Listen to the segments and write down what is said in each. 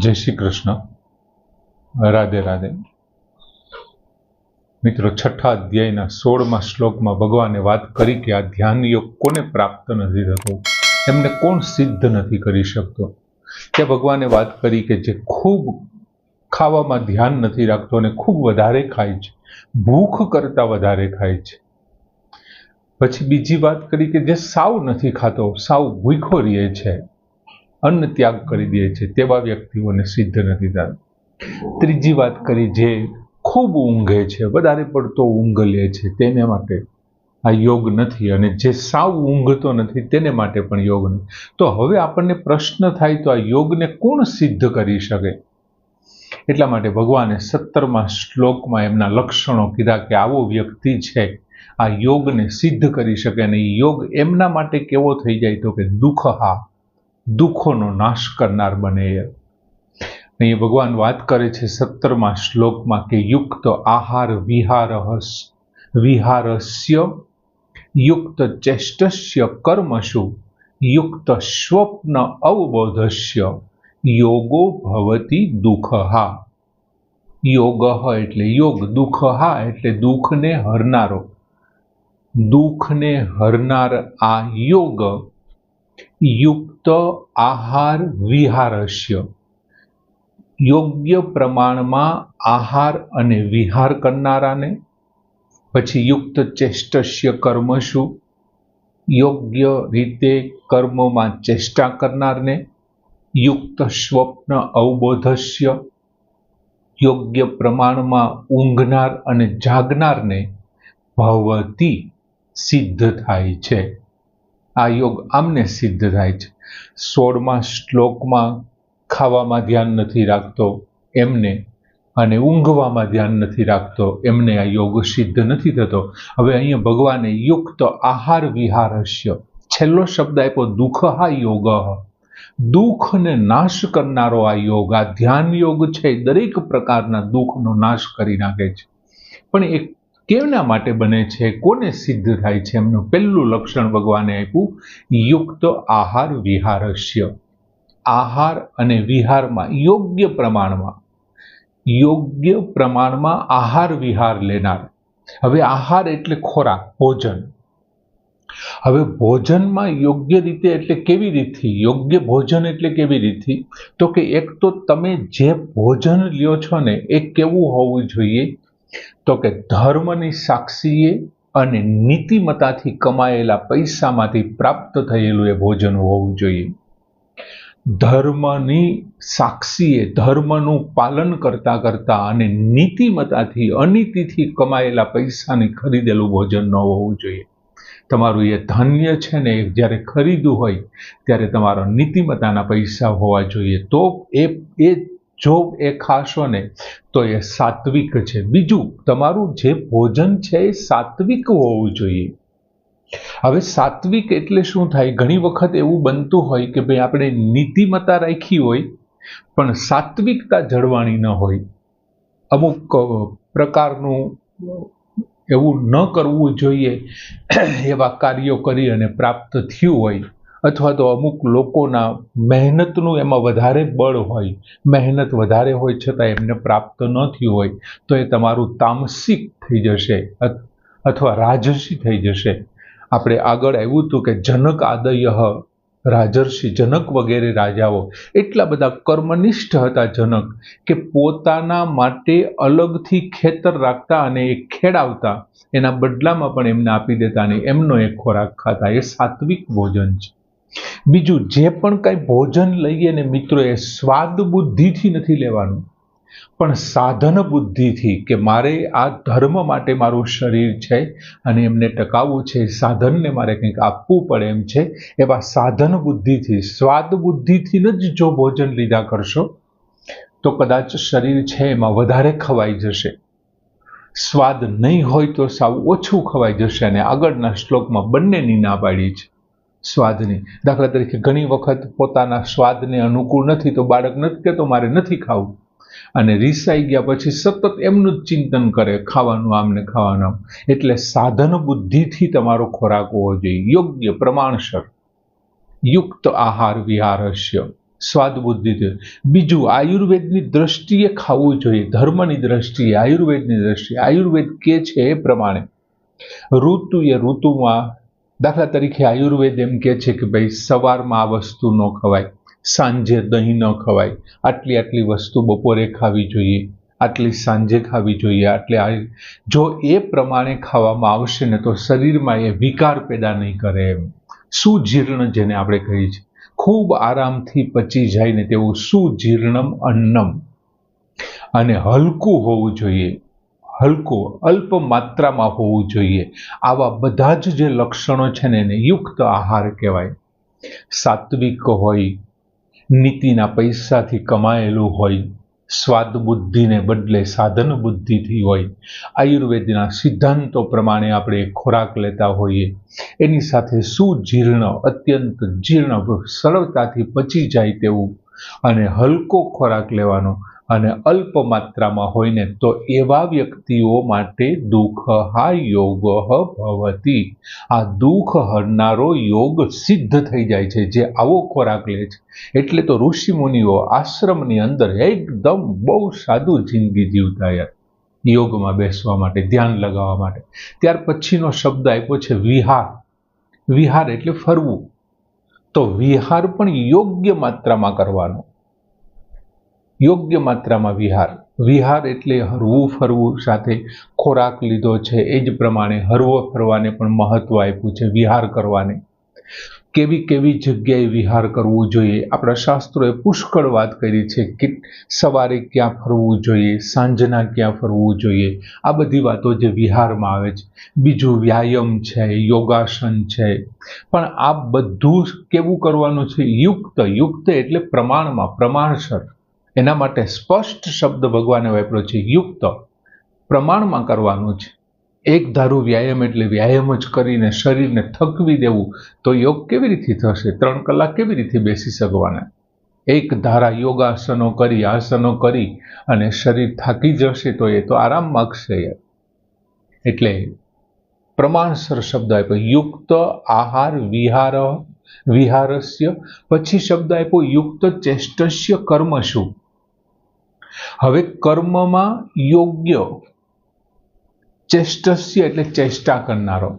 જય શ્રી કૃષ્ણ, રાધે રાધે. મિત્રો, 6થા અધ્યાયના 16મા શ્લોકમાં ભગવાને વાત કરી કે આ ધ્યાન યોગ કોને પ્રાપ્ત નથી થતો, એમને કોણ સિદ્ધ નથી કરી શકતો. ત્યાં ભગવાને વાત કરી કે જે ખૂબ ખાવામાં ધ્યાન નથી રાખતો અને ખૂબ વધારે ખાય છે, ભૂખ કરતા વધારે ખાય છે. પછી બીજી વાત કરી કે જે સાવ નથી ખાતો, સાવ ભૂખ્યો રહે છે, અન્ન ત્યાગ કરી દે છે, તેવા વ્યક્તિઓને સિદ્ધ નથી થતા. ત્રીજી વાત કરી જે ખૂબ ઊંઘે છે, વધારે પડતો ઊંઘ લે છે, તેને માટે આ યોગ નથી, અને જે સાવ ઊંઘતો નથી તેને માટે પણ યોગ નથી. તો હવે આપણને પ્રશ્ન થાય તો આ યોગને કોણ સિદ્ધ કરી શકે? એટલા માટે ભગવાને 17મા શ્લોકમાં એમના લક્ષણો કીધા કે આવો વ્યક્તિ છે આ યોગને સિદ્ધ કરી શકે. અને યોગ એમના માટે કેવો થઈ જાય તો કે દુઃખોનો નાશ કરનાર બને. અહીં ભગવાન વાત કરે છે 17મા શ્લોકમાં કે યુક્ત આહાર વિહારસ્ય યુક્ત ચેષ્ટસ્ય કર્મસુ યુક્ત સ્વપ્ન અવબોધસ્ય યોગો ભવતિ દુઃખહા. યોગ એટલે યોગ, દુઃખહા એટલે દુઃખને હરનારો. દુઃખને હરનાર આ યોગ યુક્ત આહાર વિહારસ્ય, યોગ્ય પ્રમાણમાં આહાર અને વિહાર કરનારાને. પછી યુક્ત ચેષ્ટસ્ય કર્મસુ, યોગ્ય રીતે કર્મમાં ચેષ્ટા કરનારને. યુક્ત સ્વપ્ન અવબોધસ્ય, યોગ્ય પ્રમાણમાં ઊંઘનાર અને જાગનારને ભવતી સિદ્ધ થાય છે. આ યોગ આમને સિદ્ધ થાય છે. 16મા શ્લોકમાં ખાવામાં ધ્યાન નથી રાખતો એમને અને ઊંઘવામાં ધ્યાન નથી રાખતો એમને આ યોગ સિદ્ધ નથી થતો. હવે અહીંયા ભગવાને યુક્ત આહાર વિહારસ્ય છેલ્લો શબ્દ આપ્યો, દુઃખહા યોગ. દુઃખને નાશ કરનારો આ યોગ, આ ધ્યાન યોગ છે, દરેક પ્રકારના દુઃખનો નાશ કરી નાખે છે. પણ એ કેના માટે બને છે, કોને સિદ્ધ થાય છે? એમનું પહેલું લક્ષણ ભગવાને આપ્યું, યુક્ત આહાર વિહારસ્ય. આહાર અને વિહારમાં યોગ્ય પ્રમાણમાં આહાર વિહાર લેનાર. હવે આહાર એટલે ખોરાક, ભોજન. હવે ભોજનમાં યોગ્ય રીતે એટલે કેવી રીતથી? યોગ્ય ભોજન એટલે કેવી રીતથી? તો કે એક તો તમે જે ભોજન લ્યો છો ને એ કેવું હોવું જોઈએ? તો કે ધર્મની સાક્ષીએ અને નીતિમત્તાથી કમાયેલા પૈસામાંથી પ્રાપ્ત થયેલું એ ભોજન હોવું જોઈએ. ધર્મની સાક્ષીએ, ધર્મનું પાલન કરતા કરતા અને નીતિમત્તાથી, અનીતિથી કમાયેલા પૈસાની ખરીદેલું ભોજન ન હોવું જોઈએ. તમારું એ ધાન્ય છે ને જ્યારે ખરીદવું હોય ત્યારે તમારો નીતિમત્તાના પૈસા હોવા જોઈએ. તો જો એ ખાશો ને તો એ સાત્વિક છે. બીજું, તમારું જે ભોજન છે એ સાત્વિક હોવું જોઈએ. હવે સાત્વિક એટલે શું થાય? ઘણી વખત એવું બનતું હોય કે ભાઈ આપણે નીતિમત્તા રાખી હોય પણ સાત્વિકતા જળવાણી ન હોય. અમુક પ્રકારનું એવું ન કરવું જોઈએ એવા કાર્યો કરી અને પ્રાપ્ત થયું હોય, અથવા તો અમુક લોકોના મહેનતનું એમાં વધારે બળ હોય, મહેનત વધારે હોય છતાં એમને પ્રાપ્ત ન થયું હોય, તો એ તમારું તામસિક થઈ જશે અથવા રાજસી થઈ જશે. આપણે આગળ આવ્યું હતું કે જનક આદય રાજર્ષિ, જનક વગેરે રાજાઓ એટલા બધા કર્મનિષ્ઠ હતા જનક કે પોતાના માટે અલગથી ખેતર રાખતા અને એ ખેડાવતા, એના બદલામાં પણ એમને આપી દેતા અને એમનો એક ખોરાક ખાતા. એ સાત્વિક ભોજન છે. બીજું, જે પણ કંઈ ભોજન લઈએ ને મિત્રો, એ સ્વાદ બુદ્ધિથી નથી લેવાનું પણ સાધન બુદ્ધિથી, કે મારે આ ધર્મ માટે મારું શરીર છે અને એમને ટકાવવું છે, સાધનને મારે કંઈક આપવું પડે એમ છે, એવા સાધન બુદ્ધિથી, સ્વાદ બુદ્ધિથી જ જો ભોજન લીધા કરશો તો કદાચ શરીર છે એમાં વધારે ખવાઈ જશે. સ્વાદ નહીં હોય તો સાવ ઓછું ખવાઈ જશે. અને આગળના શ્લોકમાં બંનેની ના પાડી છે, સ્વાદની. દાખલા તરીકે ઘણી વખત પોતાના સ્વાદને અનુકૂળ નથી તો બાળક નથી કહેતો મારે નથી ખાવું, અને રીસાઈ ગયા પછી સતત એમનું જ ચિંતન કરે, ખાવાનું આમને ખાવાનું. એટલે સાધન બુદ્ધિથી તમારો ખોરાક હોવો જોઈએ, યોગ્ય પ્રમાણસર. યુક્ત આહાર વિહારસ્ય, સ્વાદ બુદ્ધિથી. બીજું, આયુર્વેદની દ્રષ્ટિએ ખાવું જોઈએ, ધર્મની દ્રષ્ટિએ, આયુર્વેદની દ્રષ્ટિએ. આયુર્વેદ કે છે એ પ્રમાણે ઋતુમાં, દાખલા તરીકે આયુર્વેદ એમ કે છે કે ભાઈ સવારમાં આ વસ્તુ ન ખવાય, સાંજે દહીં ન ખવાય, આટલી વસ્તુ બપોરે ખાવી જોઈએ, આટલી સાંજે ખાવી જોઈએ, જો એ પ્રમાણે ખાવામાં આવશે ને તો શરીરમાં એ વિકાર પેદા નહીં કરે. એમ સુજીર્ણ જેને આપણે કહીએ છીએ, ખૂબ આરામથી પચી જાય ને તેવું સુજીર્ણમ અન્નમ, અને હલકું હોવું જોઈએ, હલકું અલ્પ માત્રામાં હોવું જોઈએ. આવા બધા જ જે લક્ષણો છે ને એને યુક્ત આહાર કહેવાય. સાત્વિક હોય, નીતિના પૈસાથી કમાયેલું હોય, સ્વાદ બુદ્ધિને બદલે સાધન બુદ્ધિથી હોય, આયુર્વેદના સિદ્ધાંતો પ્રમાણે આપણે ખોરાક લેતા હોઈએ, એની સાથે સુજીર્ણ, અત્યંત જીર્ણ, સરળતાથી પચી જાય તેવું અને હલકો ખોરાક લેવાનો, અને અલ્પ માત્રામાં હોય ને તો એવા વ્યક્તિઓ માટે દુઃખઃ યોગઃ ભવતિ. આ દુઃખ હરનારો યોગ સિદ્ધ થઈ જાય છે જે આવો ખોરાક લે છે. એટલે તો ઋષિ મુનિઓ આશ્રમની અંદર એકદમ બહુ સાદું જિંદગી જીવતા યાર, યોગમાં બેસવા માટે, ધ્યાન લગાવવા માટે. ત્યાર પછીનો શબ્દ આપ્યો છે વિહાર. વિહાર એટલે ફરવું. તો વિહાર પણ યોગ્ય માત્રામાં કરવાનો, યોગ્ય માત્રામાં વિહાર. વિહાર એટલે હરવું ફરવું, સાથે ખોરાક લીધો છે એ જ પ્રમાણે હરવો ફરવાને પણ મહત્વ આપ્યું છે, વિહાર કરવાને. કેવી જગ્યાએ વિહાર કરવું જોઈએ, આપણા શાસ્ત્રોએ પુષ્કળ વાત કરી છે કે સવારે ક્યાં ફરવું જોઈએ, સાંજના ક્યાં ફરવું જોઈએ, આ બધી વાતો જે વિહારમાં આવે છે. બીજું વ્યાયામ છે, યોગાસન છે, પણ આ બધું કેવું કરવાનું છે? યુક્ત એટલે પ્રમાણમાં, પ્રમાણસર. એના માટે સ્પષ્ટ શબ્દ ભગવાને વાપર્યો છે, યુક્ત, પ્રમાણમાં કરવાનું છે. એક ધારું વ્યાયામ એટલે વ્યાયામ જ કરીને શરીરને થકવી દેવું તો યોગ કેવી રીતે થશે? 3 કલાક કેવી રીતે બેસી શકવાના? એક ધારા યોગાસનો કરી, આસનો કરી અને શરીર થાકી જશે તો એ તો આરામ માગશે. એટલે પ્રમાણસર શબ્દ આપ્યો, યુક્ત આહાર વિહારસ્ય. પછી શબ્દ આપ્યો યુક્ત ચેષ્ટસ્ય કર્મશુ. હવે કર્મમાં યોગ્ય, ચેષ્ટસ્ય એટલે ચેષ્ટા કરનારો.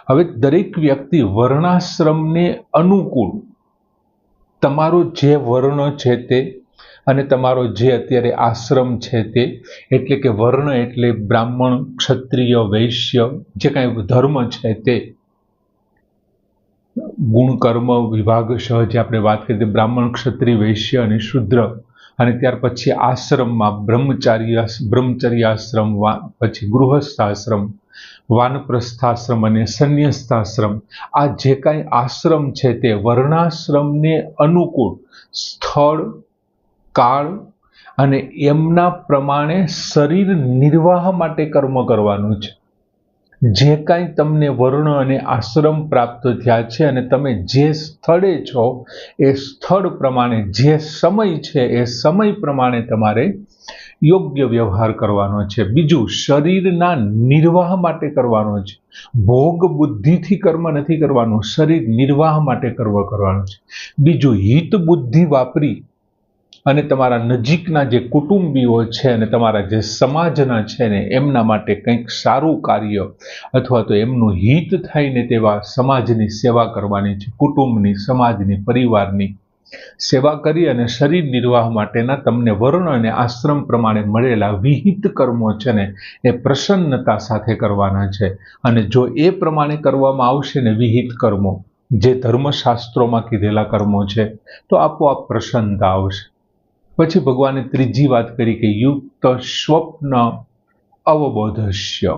હવે દરેક વ્યક્તિ વર્ણાશ્રમને અનુકૂળ, તમારો જે વર્ણ છે તે અને તમારો જે અત્યારે આશ્રમ છે તે, એટલે કે વર્ણ એટલે બ્રાહ્મણ, ક્ષત્રિય, વૈશ્ય, જે કાંઈ ધર્મ છે તે, ગુણ કર્મ વિભાગ સહ જે આપણે વાત કરી, બ્રાહ્મણ, ક્ષત્રિય, વૈશ્ય અને શુદ્ર. અને ત્યાર પછી આશ્રમમાં બ્રહ્મચર્યાશ્રમ, પછી ગૃહસ્થાશ્રમ, વાનપ્રસ્થાશ્રમ અને સંન્યસ્તાશ્રમ. આ જે કાંઈ આશ્રમ છે તે વર્ણાશ્રમને અનુકૂળ સ્થળ, કાળ અને એમના પ્રમાણે શરીર નિર્વાહ માટે કર્મ કરવાનું છે. જે કાંઈ તમને વર્ણ અને આશ્રમ પ્રાપ્ત થયા છે અને તમે જે સ્થળે છો એ સ્થળ પ્રમાણે, જે સમય છે એ સમય પ્રમાણે તમારે યોગ્ય વ્યવહાર કરવાનો છે. બીજું, શરીરના નિર્વાહ માટે કરવાનો છે. ભોગ બુદ્ધિથી કર્મ નથી કરવાનું, શરીર નિર્વાહ માટે કર્મ કરવાનું છે. બીજું, હિત બુદ્ધિ વાપરી અને તમારા નજીકના જે કુટુંબીઓ છે અને તમારા જે સમાજના છે ને એમના માટે કંઈક સારું કાર્ય અથવા તો એમનું હિત થાય ને તેવા સમાજની સેવા કરવાની છે. કુટુંબની, સમાજની, પરિવારની સેવા કરી અને શરીર નિર્વાહ માટેના તમને વર્ણ અને આશ્રમ પ્રમાણે મળેલા વિહિત કર્મો છે ને એ પ્રસન્નતા સાથે કરવાના છે. અને જો એ પ્રમાણે કરવામાં આવશે ને વિહિત કર્મો, જે ધર્મશાસ્ત્રોમાં કીધેલા કર્મો છે, તો આપોઆપ પ્રસન્નતા આવશે. પછી ભગવાને ત્રીજી વાત કરી કે યુક્ત સ્વપ્ન અવબોધસ્ય.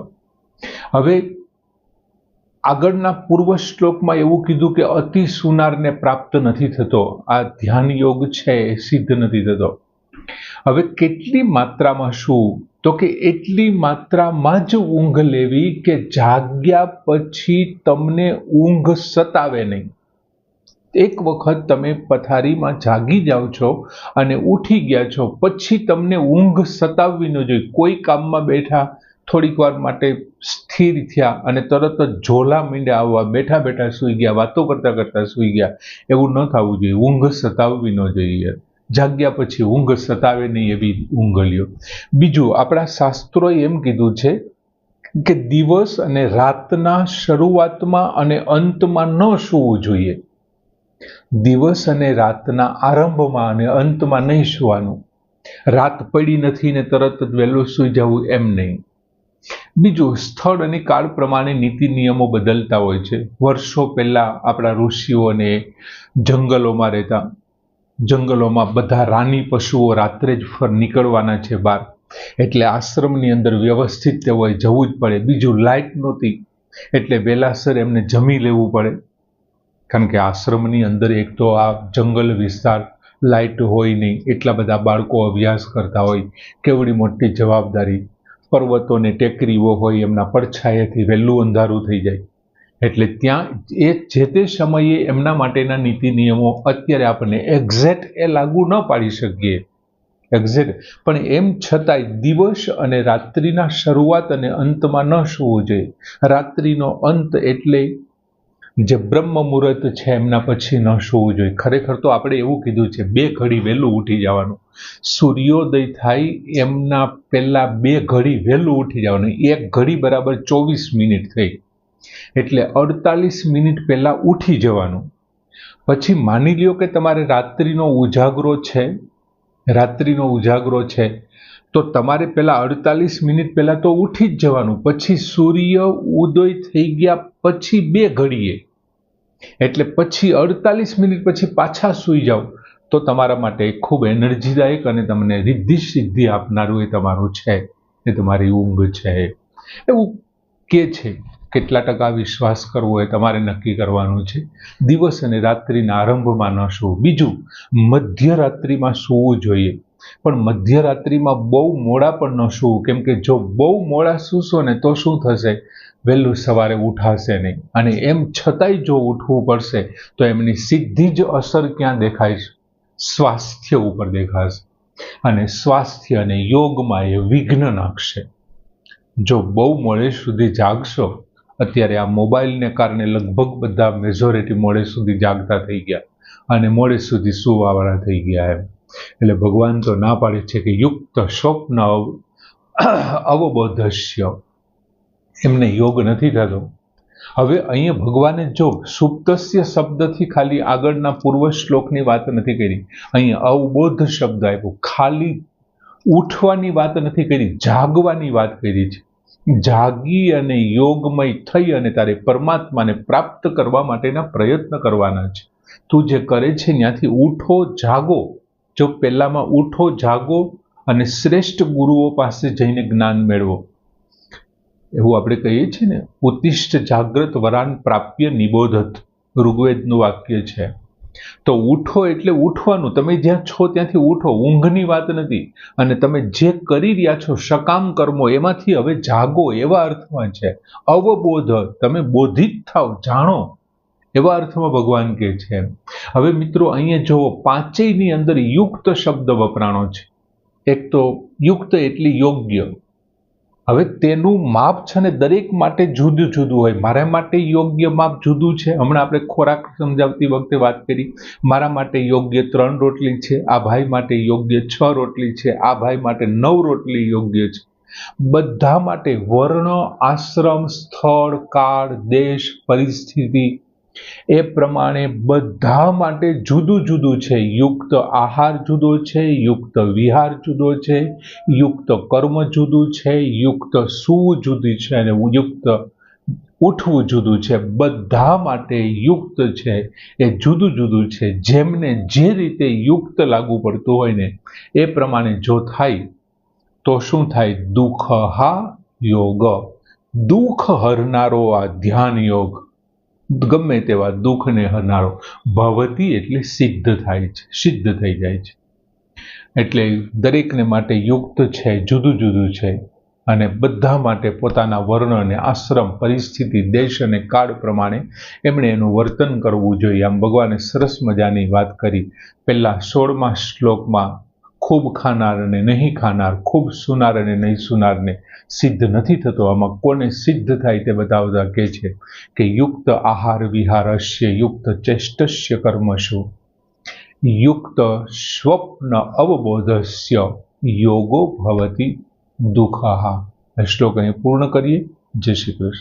હવે આગળના પૂર્વ શ્લોકમાં એવું કીધું કે અતિ સુનારને પ્રાપ્ત નથી થતો, આ ધ્યાન યોગ છે એ સિદ્ધ નથી થતો. હવે કેટલી માત્રામાં શું? તો કે એટલી માત્રામાં જ ઊંઘ લેવી કે જાગ્યા પછી તમને ઊંઘ સતાવે નહીં. એક વખત તમે પથારીમાં જાગી જાઓ છો અને ઉઠી ગયા છો પછી તમને ઊંઘ સતાવવી ન જોઈએ. કોઈ કામમાં બેઠા થોડીક વાર માટે સ્થિર થયા અને તરત જ ઝોલા મીંડ્યા આવવા, બેઠા બેઠા સૂઈ ગયા, વાતો કરતા કરતા સૂઈ ગયા, એવું ન થવું જોઈએ. ઊંઘ સતાવવી ન જોઈએ. જાગ્યા પછી ઊંઘ સતાવે નહીં એવી ઊંઘ લ્યો. બીજું, આપણા શાસ્ત્રોએ એમ કીધું છે કે દિવસ અને રાતના શરૂઆતમાં અને અંતમાં ન સૂવું જોઈએ. દિવસ અને રાતના આરંભમાં અને અંતમાં નહીં સૂવાનું. રાત પડી નથી ને તરત જ વહેલું સૂઈ જવું એમ નહીં. બીજું, સ્થળ અને કાળ પ્રમાણે નીતિ નિયમો બદલતા હોય છે. વર્ષો પહેલા આપણા ઋષિઓને જંગલોમાં રહેતા, જંગલોમાં બધા રાની પશુઓ રાત્રે જ નીકળવાના છે બહાર, એટલે આશ્રમની અંદર વ્યવસ્થિત તેઓએ જવું જ પડે. બીજું, લાઇટ નહોતી એટલે વહેલાસર એમને જમી લેવું પડે, કારણ કે આશ્રમની અંદર એક તો આ જંગલ વિસ્તાર, લાઇટ હોય નહીં, એટલા બધા બાળકો અભ્યાસ કરતા હોય, કેવડી મોટી જવાબદારી. પર્વતોને ટેકરીઓ હોય, એમના પડછાયેથી વહેલું અંધારું થઈ જાય, એટલે ત્યાં એ જે તે સમયે એમના માટેના નીતિ નિયમો અત્યારે આપણને એક્ઝેક્ટ એ લાગુ ન પાડી શકીએ એક્ઝેક્ટ, પણ એમ છતાંય દિવસ અને રાત્રિના શરૂઆત અને અંતમાં ન સૂવું જોઈએ. રાત્રિનો અંત એટલે જે બ્રહ્મ મુહૂર્ત છે એમના પછી ન સૂવું જોઈએ. ખરેખર તો આપણે એવું કીધું છે 2 ઘડી વહેલું ઉઠી જવાનું. સૂર્યોદય થાય એમના પહેલા 2 ઘડી વહેલું ઉઠી જવાનું. 1 ઘડી બરાબર 24 મિનિટ થઈ, એટલે 48 મિનિટ પહેલા ઉઠી જવાનું. પછી માની લ્યો કે તમારે રાત્રિનો ઉજાગરો છે તો તમારે પહેલા 48 મિનિટ પહેલા તો ઉઠી જ જવાનું. પછી સૂર્ય ઉદય થઈ ગયા પછી 2 ઘડીએ, એટલે પછી 48 મિનિટ પછી પાછા સૂઈ જાઓ તો તમારા માટે ખૂબ એનર્જીદાયક અને તમને રિદ્ધિ સિદ્ધિ આપનારું એ તમારું છે, એ તમારી ઊંઘ છે. એવું કે છે. કેટલા ટકા વિશ્વાસ કરવો એ તમારે નક્કી કરવાનું છે. દિવસ અને રાત્રિના આરંભમાં ન સૂવું. બીજું, મધ્યરાત્રિમાં સૂવું જોઈએ, પણ મધ્યરાત્રિમાં બહુ મોડા પણ ન સૂવું, કેમ કે જો બહુ મોડા સૂશો ને તો શું થશે, વહેલું સવારે ઉઠાશે નહીં, અને એમ છતાંય જો ઉઠવું પડશે તો એમની સીધી જ અસર ક્યાં દેખાય? સ્વાસ્થ્ય ઉપર દેખાશે, અને સ્વાસ્થ્ય અને યોગમાં એ વિઘ્ન નાખશે. જો બહુ મોડે સુધી જાગશો, અત્યારે આ મોબાઈલને કારણે લગભગ બધા મેજોરિટી મોડે સુધી જાગતા થઈ ગયા અને મોડે સુધી સુવાવાળા થઈ ગયા એમ. એટલે ભગવાન તો ના પાડે છે કે યુક્ત સ્વપ્ન અવબોધસ્ય, એમને યોગ નથી થતો. હવે અહીંયા ભગવાને જો સુપ્તસ્ય શબ્દથી ખાલી આગળના પૂર્વ શ્લોકની વાત નથી કરી, અહીંયા અવબોધ શબ્દ આપ્યો. ખાલી ઉઠવાની વાત નથી કરી, જાગવાની વાત કરી છે. જાગી અને યોગમય થઈ અને તારે પરમાત્માને પ્રાપ્ત કરવા માટેના પ્રયત્ન કરવાના છે. તું જે કરે છે ત્યાંથી ઉઠો, જાગો. જો પહેલામાં ઉઠો, જાગો અને શ્રેષ્ઠ ગુરુઓ પાસે જઈને જ્ઞાન મેળવો. એવું આપણે કહીએ છીએ ને, ઉત્તિષ્ઠ જાગ્રત વરાન પ્રાપ્ય નિબોધત, ઋગ્વેદનું વાક્ય છે. તો ઉઠો એટલે ઉઠવાનું, તમે જ્યાં છો ત્યાંથી ઉઠો, ઊંઘની વાત નથી. અને તમે જે કરી રહ્યા છો સકામ કર્મો, એમાંથી હવે જાગો, એવા અર્થમાં છે. અવબોધ, તમે બોધિત થાવ, જાણો, એવા અર્થમાં ભગવાન કહે છે. હવે મિત્રો અહીંયા જુઓ, પાંચેયની અંદર યુક્ત શબ્દ વપરાણો છે. એક તો યુક્ત એટલે યોગ્ય. હવે તેનું માપ છે ને દરેક માટે જુદું જુદું હોય. મારા માટે યોગ્ય માપ જુદું છે. હમણાં આપણે ખોરાક સમજાવતી વખતે વાત કરી, મારા માટે યોગ્ય 3 રોટલી છે, આ ભાઈ માટે યોગ્ય 6 રોટલી છે, આ ભાઈ માટે 9 રોટલી યોગ્ય છે. બધા માટે વર્ણ, આશ્રમ, સ્થળ, કાળ, દેશ, પરિસ્થિતિ એ પ્રમાણે બધા માટે જુદું જુદું છે. યુક્ત આહાર જુદો છે, યુક્ત વિહાર જુદો છે, યુક્ત કર્મ જુદું છે, યુક્ત સૂવું જુદી છે, અને યુક્ત ઉઠવું જુદું છે. બધા માટે યુક્ત છે એ જુદું જુદું છે. જેમને જે રીતે યુક્ત લાગુ પડતું હોય ને એ પ્રમાણે જો થાય તો શું થાય? દુઃખ હા યોગ, દુઃખ હરનારો આ ધ્યાન યોગ, ગમે તેવા દુઃખને હરનારો. ભવતી એટલે સિદ્ધ થાય છે, સિદ્ધ થઈ જાય છે. એટલે દરેકને માટે યુક્ત છે, જુદું જુદું છે, અને બધા માટે પોતાના વર્ણ અને આશ્રમ, પરિસ્થિતિ, દેશ અને કાળ પ્રમાણે એમણે એનું વર્તન કરવું જોઈએ. આમ ભગવાને સરસ મજાની વાત કરી. પહેલા 16મા શ્લોકમાં ખૂબ ખાનાર અને નહીં ખાનાર, ખૂબ સુનાર અને નહીં સુનારને સિદ્ધ નથી થતો. આમાં કોને સિદ્ધ થાય તે બતાવતા કહે છે કે યુક્ત આહાર વિહારસ્ય યુક્ત ચેષ્ટસ્ય કર્મશુ યુક્ત સ્વપ્ન અવબોધસ્ય યોગો ભવતિ દુઃખઃ. શ્લોક અહીં પૂર્ણ કરીએ. જય શ્રી કૃષ્ણ.